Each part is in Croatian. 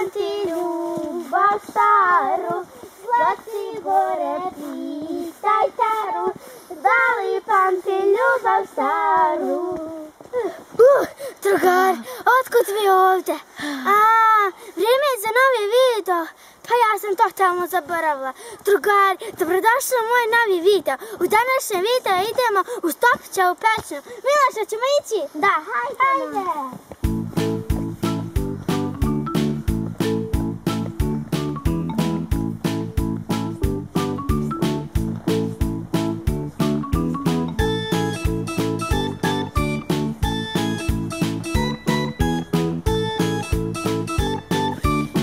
pamti ljubav staru, slatki gore pitaj taru, da li pamti ljubav staru? Drugar, otkud vi ovdje? Vrijeme je za novi video. Pa ja sam totalno zaboravila. Drugar, dobrodošli u moj novi video. U današnjem videu idemo u Stopićevu pećinu. Miloša, ćemo ići? Da, hajde!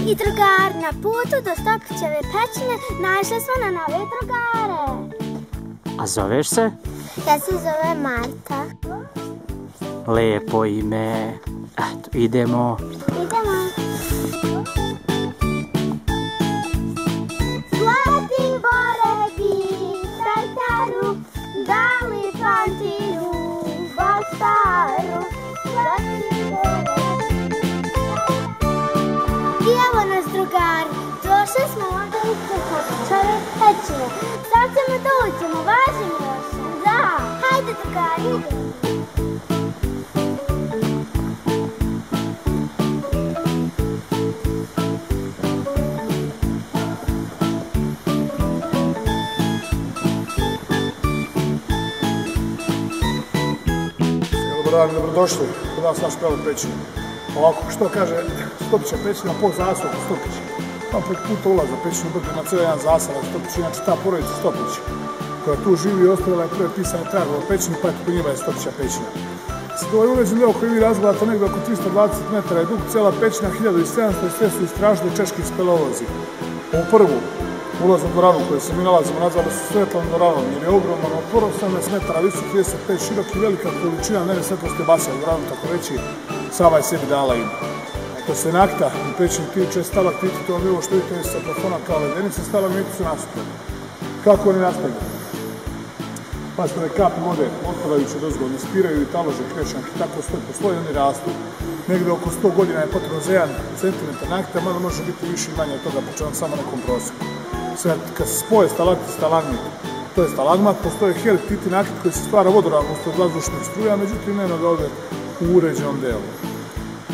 I drugar, na putu do Stopićeve pećine našli smo na nove drugare. A zoveš se? Ja se zove Marta. Lijepo ime. Eto, idemo. Idemo. Zlatibore pitaj taru, da li pamti ljubav staru? I evo nas, drugari, došli smo ovdje u Stopićeve pećine. Sad ćemo da uđemo, važi Miloša? Da! Hajde, drugari, idemo. Dobar dan, dobrodošli kod nas naš pravu pećinu. Ovako, što kaže Stopićeva pećina po zaseoku Stopić. Tamo preko puta ulaza pećinu brdo na cijeli jedan zaselak Stopić, inače ta porodica Stopić koja tu živi i ostavila je prve pisane tragove o pećini, pa eto po njima je Stopićeva pećina. Sad ovaj uređen deo koji vi razgledate negdje oko 320 metara je dug, cijela pećina 1700 i sve su istražili češki speleolozi. Ovu prvu ulaznu dvoranu koju se mi nalazimo nazvali su Svetlom dvoranom jer je ogroman otvor, 18 metara visok, 35 širok i velika količina nene svetlosti basja u dvoranu, tako reći sama je sebi dala ime. Što se nakta u pećini tiče, stalaktiti, to je ovo što vidite sa plafona kao ledenice, stalagmiti su nasuprotni. Kako oni nastaju? Pazite da kapi vode otpadajuće dozgo, ispiraju i talože krešanke, tako stoji po sloju, oni rastu. Negdje oko 100 godina je potrebno za 1 cm nakta, mada može biti više i manje od toga, počevam samo nekom prosjeku. Sad, kad se spoje stalaktit i stalagmit, to je stalagmat, postoje heliktiti nakit koji se stvara vodoravno od vazdušnih struja, međutim nema ga ovdje u uređenom delu.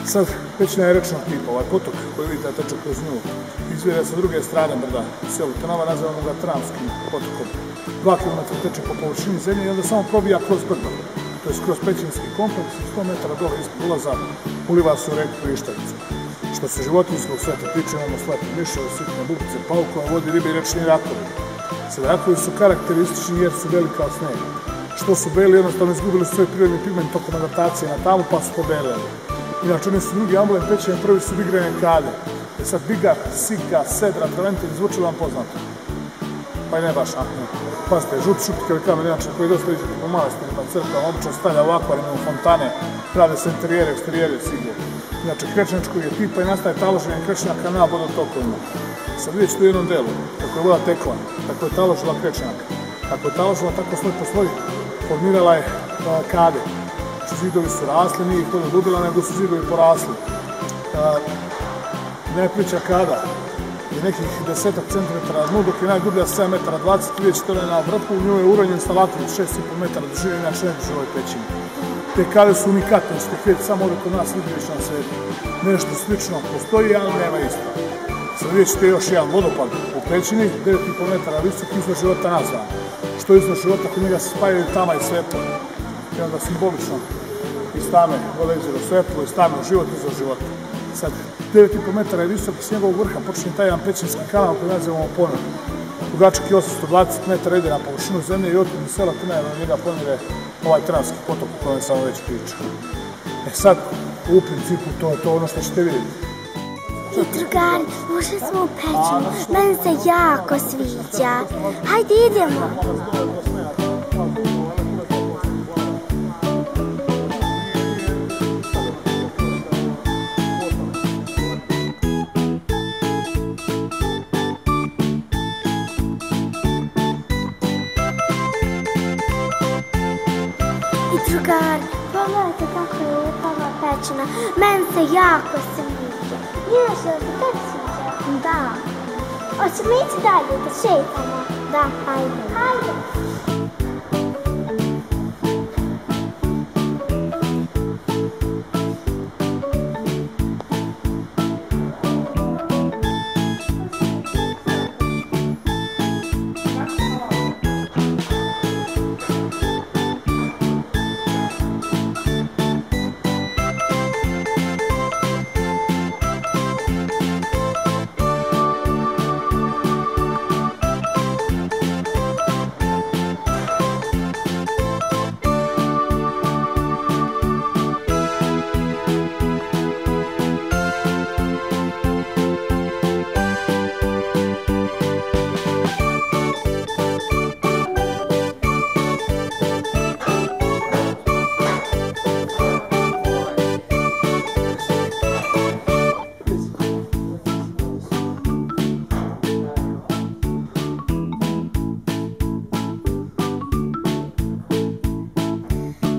Sad, pećina je rečnog tipa, ovaj potok koji vidite da teče kroz nju, izvire sa druge strane brda u selu Trnava, nazivamo ga Travskim potokom. 2 km teče po površini zemlje i onda samo probija kroz brdo, to je kroz pećinski kompleks, 100 metara dole ispod ulaza uliva se u reku Prištavicu. Što se životinjskog sveta tiče, imamo slepe miševe, sitne bubice, paukova, vodi, ribe i rečni rakovi. Sad, rakovi su karakteristični jer su beli kao sneg. Što su beli, jednostavno izgubili svoj prirodni pigment tokom adaptacije na talu pa su pobeleli. Inače, oni su drugi ambulant pećine, prvi su bigrene kade. Sad, bigar, sika, sedra, traventin, zvuči vam poznato. Pa i ne baš, pazite, žuti šupikavi kamen, inače, koji dosta vidite po manastirima, crkvama, obično stavlja u akvarime, u fontane, rade se interijere, eksterijere, sigurno. Inače, krečničkog je tipa i nastaje taloženje krečnjaka na vodotokovima. Sad vidjet ćete u jednom delu, kako je voda tekla, tako je taložila krečnjaka. Kako je taložila, tako sloj po sloj formirala je kade. Znači, zidovi su rasli, nije ih voda dubila, nego su zidovi porasli. Najpriča kada je nekih 10 cm na dnu, dok je najdublja 7 metara 20, vidjet ćete na vrhu, u njoj je uranjen stalaktit 6,5 metara dužine, inače ne drži ovoj pećini. Te kade su unikatne, što vidjeti samo ovdje kod nas vidiš na svijetu. Nešto slično postoji, ali nema isto. Sad vidjet ćete još jedan vodopad u pećini, 9,5 metara visok, izvor života nazvan. Što je izvor života, kod njega se spajaju tama i svetlo. I onda simbolično iz tame vode izvor svetlo, iz tame život izvor života. Sad, 9,5 metara je visok i s njegovog vrha počinje taj jedan pećinski kanal koji nazivamo ponor. Dugačak je 820 metara, ide na površinu zemlje i otim iz sela Trnava na njega pomire ovaj Travski potok o kojem sam već pričao. Sad, u principu, to je to ono što ćete vidjeti. I drugari, ušli smo u pećinu, meni se jako sviđa. Hajde, idemo. Drugari, pogledajte kako je lijepa ova pećina. Meni se jako sviđa. Imaš li ti tebi sviđa? Da. Hoćemo ići dalje, da šetamo? Da, hajde. Hajde.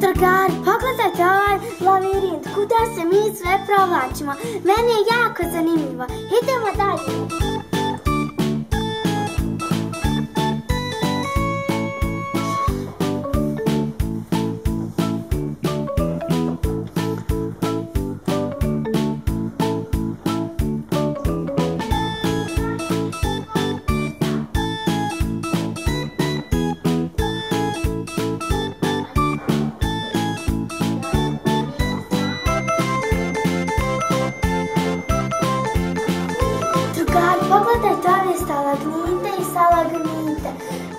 Drugari, pogledajte ovaj labirint, kuda se mi sve provlačimo. Meni je jako zanimljivo. Idemo dalje. Pogledajte ove stalagnite i stalagnite,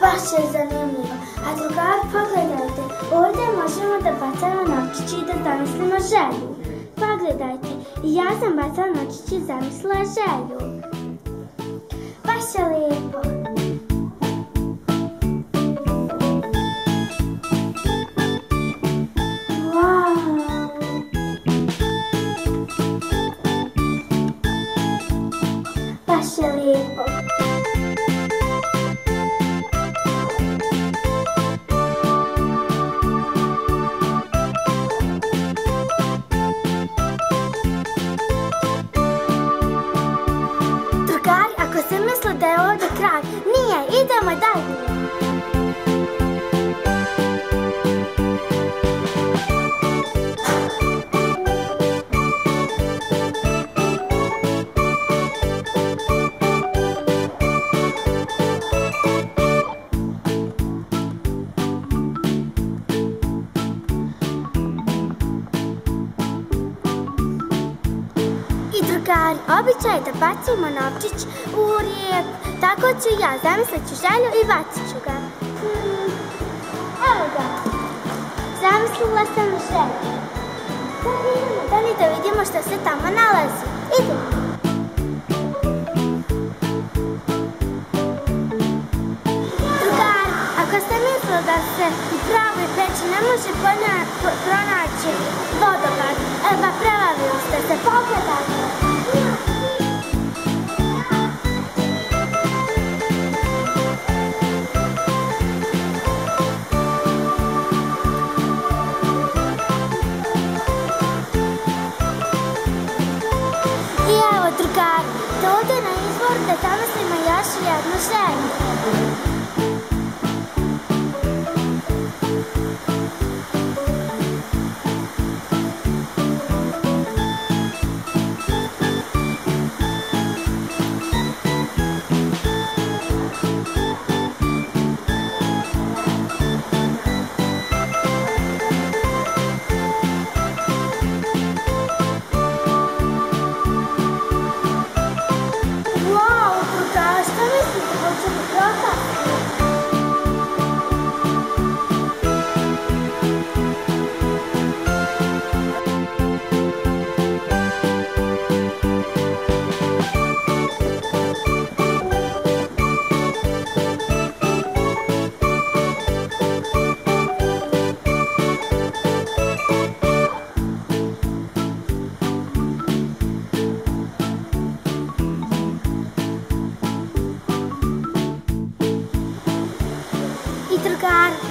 baš je zanimljivo. A drugari, pogledajte, ovdje možemo da bacamo novčići i da zamislimo želju. Pogledajte, i ja sam bacala novčići i zamislila želju. Baš je lijepo. Baš je lijepo. Drugari, ako se misle da je ovdje kraj, nije, idemo dalje. Drugari, običaj je da bacimo novčić u rijek. Tako ću ja, zamislit ću želju i bacit ću ga. Evo ga. Zamislila sam želju. Sad idemo dalje da vidimo što se tamo nalazi. Idemo. Drugari, ako ste mislili da se u pravoj peći ne može pronaći vodopad, evo prevarili ste se, pogledajte. I evo, drugari, da ovdje na izvoru da zamislimo još jednu želju.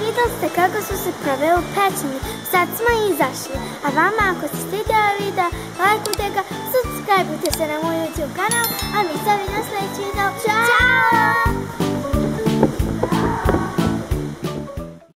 Vidjeli ste kako su se proveli u pećini. Sad smo izašli. A vama ako se svidio video, lajkujte ga, subscribe. subscribeujte se na moj YouTube kanal, a mi se vidimo sljedeći video. Ćao!